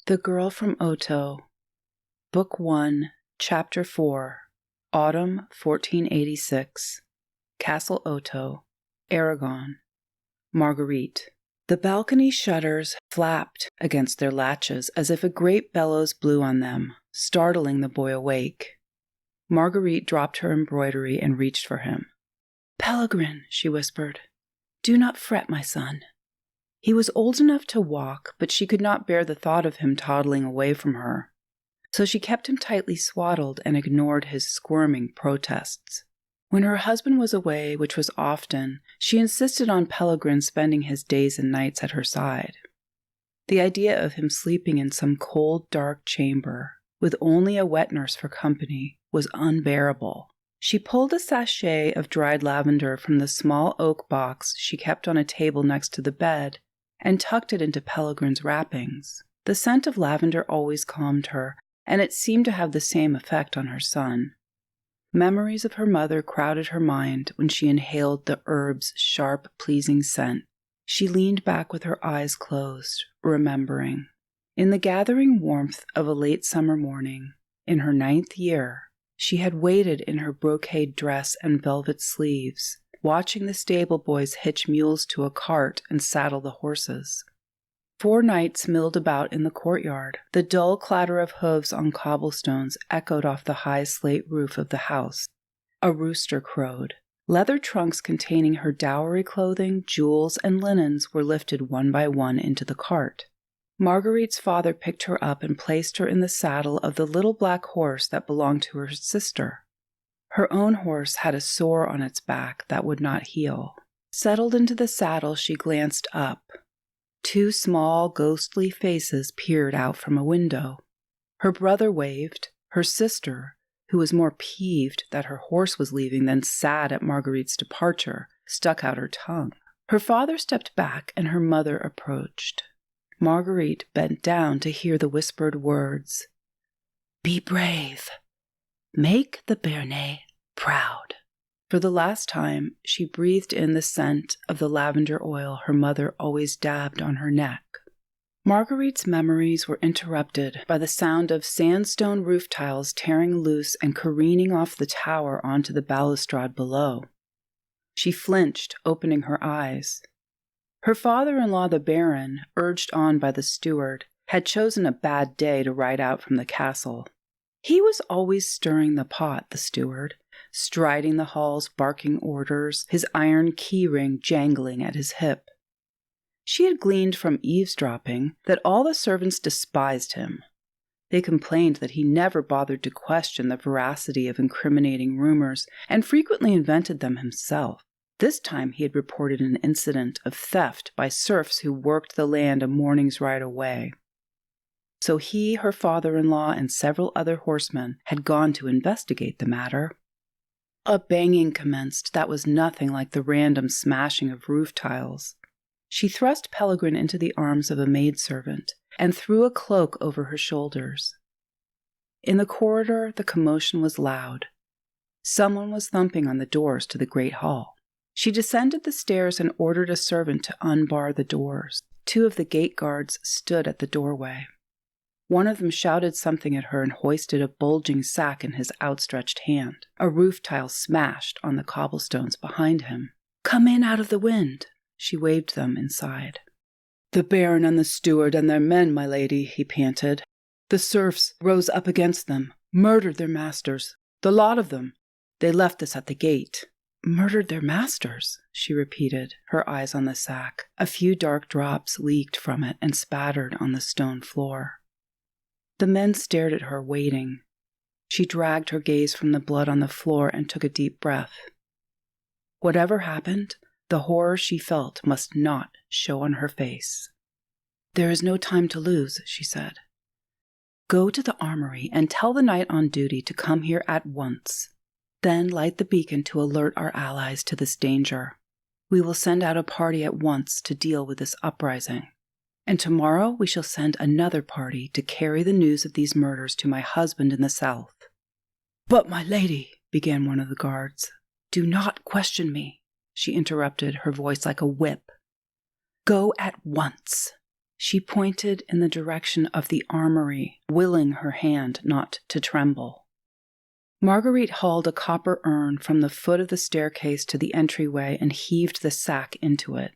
The Girl from Otto, Book 1, Chapter 4, Autumn 1486, Castle Otto, Aragon, Marguerite. The balcony shutters flapped against their latches as if a great bellows blew on them, startling the boy awake. Marguerite dropped her embroidery and reached for him. "Pellegrin," she whispered, "do not fret, my son." He was old enough to walk, but she could not bear the thought of him toddling away from her. So she kept him tightly swaddled and ignored his squirming protests. When her husband was away, which was often, she insisted on Pellegrin spending his days and nights at her side. The idea of him sleeping in some cold, dark chamber, with only a wet nurse for company, was unbearable. She pulled a sachet of dried lavender from the small oak box she kept on a table next to the bed and tucked it into Pellegrin's wrappings. The scent of lavender always calmed her, and it seemed to have the same effect on her son. Memories of her mother crowded her mind when she inhaled the herb's sharp, pleasing scent. She leaned back with her eyes closed, remembering. In the gathering warmth of a late summer morning, in her 9th year, she had waited in her brocade dress and velvet sleeves, watching the stable boys hitch mules to a cart and saddle the horses. 4 knights milled about in the courtyard. The dull clatter of hooves on cobblestones echoed off the high slate roof of the house. A rooster crowed. Leather trunks containing her dowry clothing, jewels, and linens were lifted one by one into the cart. Marguerite's father picked her up and placed her in the saddle of the little black horse that belonged to her sister. Her own horse had a sore on its back that would not heal. Settled into the saddle, she glanced up. 2 small, ghostly faces peered out from a window. Her brother waved. Her sister, who was more peeved that her horse was leaving than sad at Marguerite's departure, stuck out her tongue. Her father stepped back, and her mother approached. Marguerite bent down to hear the whispered words, "Be brave. Make the Pyrenees proud." For the last time, she breathed in the scent of the lavender oil her mother always dabbed on her neck. Marguerite's memories were interrupted by the sound of sandstone roof tiles tearing loose and careening off the tower onto the balustrade below. She flinched, opening her eyes. Her father-in-law, the Baron, urged on by the steward, had chosen a bad day to ride out from the castle. He was always stirring the pot, the steward, striding the halls barking orders, his iron key-ring jangling at his hip. She had gleaned from eavesdropping that all the servants despised him. They complained that he never bothered to question the veracity of incriminating rumors and frequently invented them himself. This time he had reported an incident of theft by serfs who worked the land a morning's ride away. So he, her father-in-law, and several other horsemen had gone to investigate the matter. A banging commenced that was nothing like the random smashing of roof tiles. She thrust Pellegrin into the arms of a maidservant and threw a cloak over her shoulders. In the corridor, the commotion was loud. Someone was thumping on the doors to the great hall. She descended the stairs and ordered a servant to unbar the doors. 2 of the gate guards stood at the doorway. One of them shouted something at her and hoisted a bulging sack in his outstretched hand. A roof tile smashed on the cobblestones behind him. "Come in out of the wind." She waved them inside. "The Baron and the steward and their men, my lady," he panted. "The serfs rose up against them, murdered their masters, the lot of them. They left us at the gate." "Murdered their masters," she repeated, her eyes on the sack. A few dark drops leaked from it and spattered on the stone floor. The men stared at her, waiting. She dragged her gaze from the blood on the floor and took a deep breath. Whatever happened, the horror she felt must not show on her face. "There is no time to lose," she said. "Go to the armory and tell the knight on duty to come here at once. Then light the beacon to alert our allies to this danger. We will send out a party at once to deal with this uprising. And tomorrow we shall send another party to carry the news of these murders to my husband in the south." "But, my lady," began one of the guards. "Do not question me," she interrupted, her voice like a whip. "Go at once. She pointed in the direction of the armory, willing her hand not to tremble. Marguerite hauled a copper urn from the foot of the staircase to the entryway and heaved the sack into it.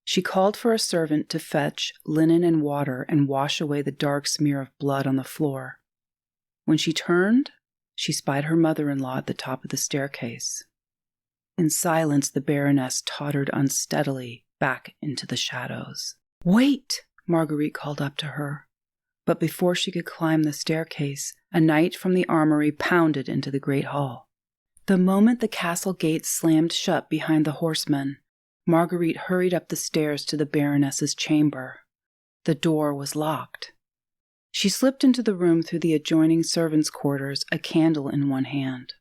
She called for a servant to fetch linen and water and wash away the dark smear of blood on the floor. When she turned, she spied her mother-in-law at the top of the staircase. In silence, the Baroness tottered unsteadily back into the shadows. "Wait!" Marguerite called up to her. But before she could climb the staircase, a knight from the armory pounded into the great hall. The moment the castle gates slammed shut behind the horsemen, Marguerite hurried up the stairs to the Baroness's chamber. The door was locked. She slipped into the room through the adjoining servants' quarters, a candle in one hand.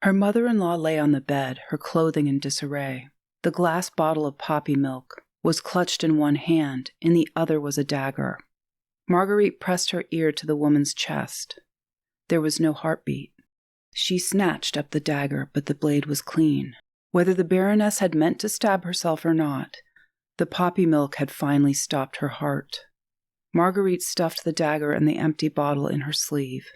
Her mother-in-law lay on the bed, her clothing in disarray. The glass bottle of poppy milk was clutched in one hand, in the other was a dagger. Marguerite pressed her ear to the woman's chest. There was no heartbeat. She snatched up the dagger, but the blade was clean. Whether the Baroness had meant to stab herself or not, the poppy milk had finally stopped her heart. Marguerite stuffed the dagger and the empty bottle in her sleeve.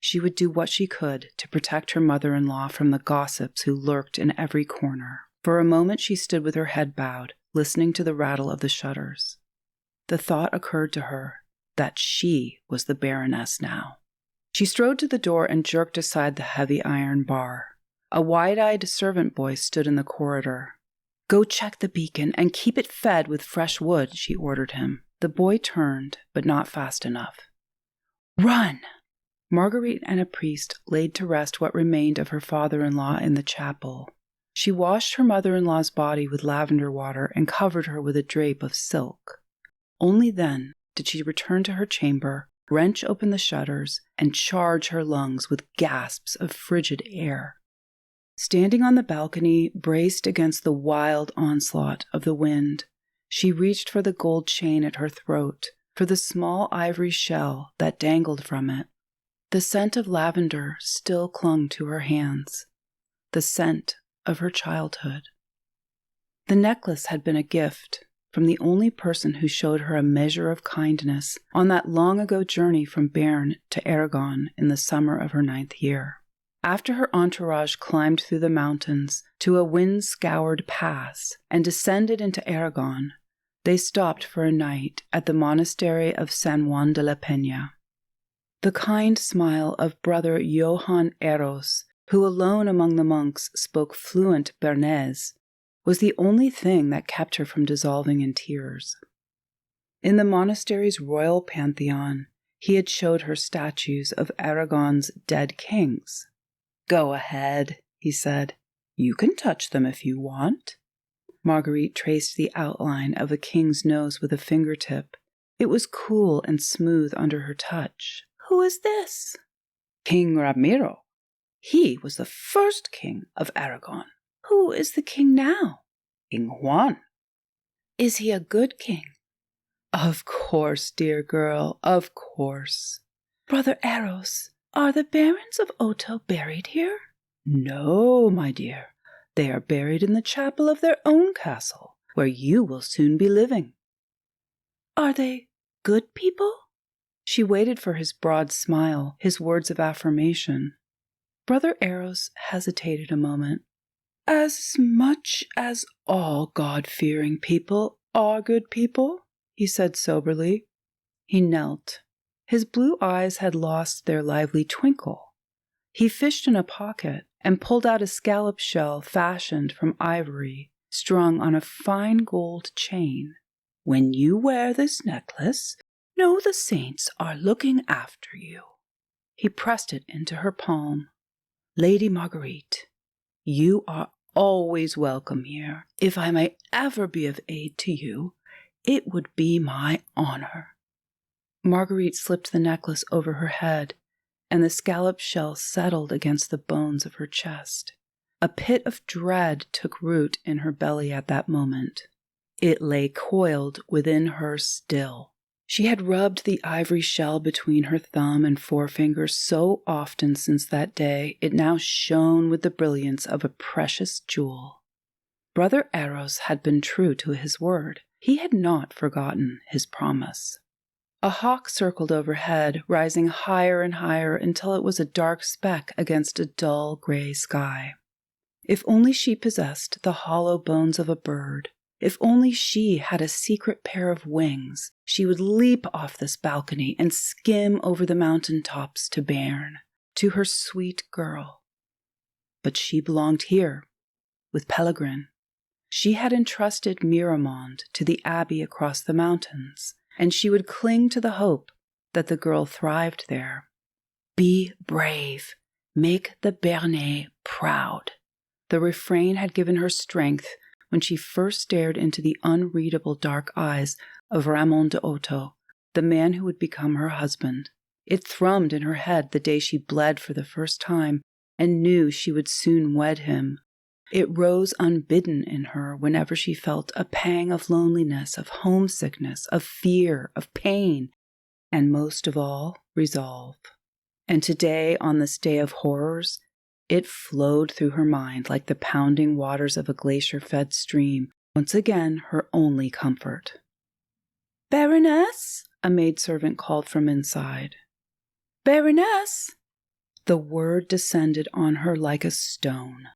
She would do what she could to protect her mother-in-law from the gossips who lurked in every corner. For a moment she stood with her head bowed, listening to the rattle of the shutters. The thought occurred to her that she was the Baroness now. She strode to the door and jerked aside the heavy iron bar. A wide-eyed servant boy stood in the corridor. "Go check the beacon and keep it fed with fresh wood," she ordered him. The boy turned, but not fast enough. "Run!" Marguerite and a priest laid to rest what remained of her father-in-law in the chapel. She washed her mother-in-law's body with lavender water and covered her with a drape of silk. Only then did she return to her chamber, wrench open the shutters, and charge her lungs with gasps of frigid air. Standing on the balcony, braced against the wild onslaught of the wind, she reached for the gold chain at her throat, for the small ivory shell that dangled from it. The scent of lavender still clung to her hands, the scent of her childhood. The necklace had been a gift from the only person who showed her a measure of kindness on that long-ago journey from Bern to Aragon in the summer of her 9th year. After her entourage climbed through the mountains to a wind-scoured pass and descended into Aragon, they stopped for a night at the monastery of San Juan de la Peña. The kind smile of Brother Johann Eros, who alone among the monks spoke fluent Bernese, was the only thing that kept her from dissolving in tears. In the monastery's royal pantheon, he had showed her statues of Aragon's dead kings. "Go ahead," he said. "You can touch them if you want." Marguerite traced the outline of a king's nose with a fingertip. It was cool and smooth under her touch. "Who is this?" "King Ramiro. He was the first king of Aragon." "Who is the king now?" "King Juan." "Is he a good king?" "Of course, dear girl, of course." "Brother Eros, are the barons of Otto buried here?" "No, my dear. They are buried in the chapel of their own castle, where you will soon be living." "Are they good people?" She waited for his broad smile, his words of affirmation. Brother Eros hesitated a moment. "As much as all God-fearing people are good people," he said soberly. He knelt. His blue eyes had lost their lively twinkle. He fished in a pocket and pulled out a scallop shell fashioned from ivory, strung on a fine gold chain. "When you wear this necklace, know the saints are looking after you." He pressed it into her palm. "Lady Marguerite, you are always welcome here. If I may ever be of aid to you, it would be my honor." Marguerite slipped the necklace over her head, and the scallop shell settled against the bones of her chest. A pit of dread took root in her belly at that moment. It lay coiled within her still. She had rubbed the ivory shell between her thumb and forefinger so often since that day, it now shone with the brilliance of a precious jewel. Brother Eros had been true to his word. He had not forgotten his promise. A hawk circled overhead, rising higher and higher until it was a dark speck against a dull gray sky. If only she possessed the hollow bones of a bird, if only she had a secret pair of wings, she would leap off this balcony and skim over the mountain tops to Béarn, to her sweet girl. But she belonged here, with Pellegrin. She had entrusted Miramonde to the abbey across the mountains, and she would cling to the hope that the girl thrived there. Be brave. Make the Béarnais proud. The refrain had given her strength when she first stared into the unreadable dark eyes of Ramon de Otto, the man who would become her husband. It thrummed in her head the day she bled for the first time and knew she would soon wed him. It rose unbidden in her whenever she felt a pang of loneliness, of homesickness, of fear, of pain, and most of all, resolve. And today, on this day of horrors, it flowed through her mind like the pounding waters of a glacier-fed stream, once again her only comfort. "Baroness?" a maidservant called from inside. "Baroness?" The word descended on her like a stone.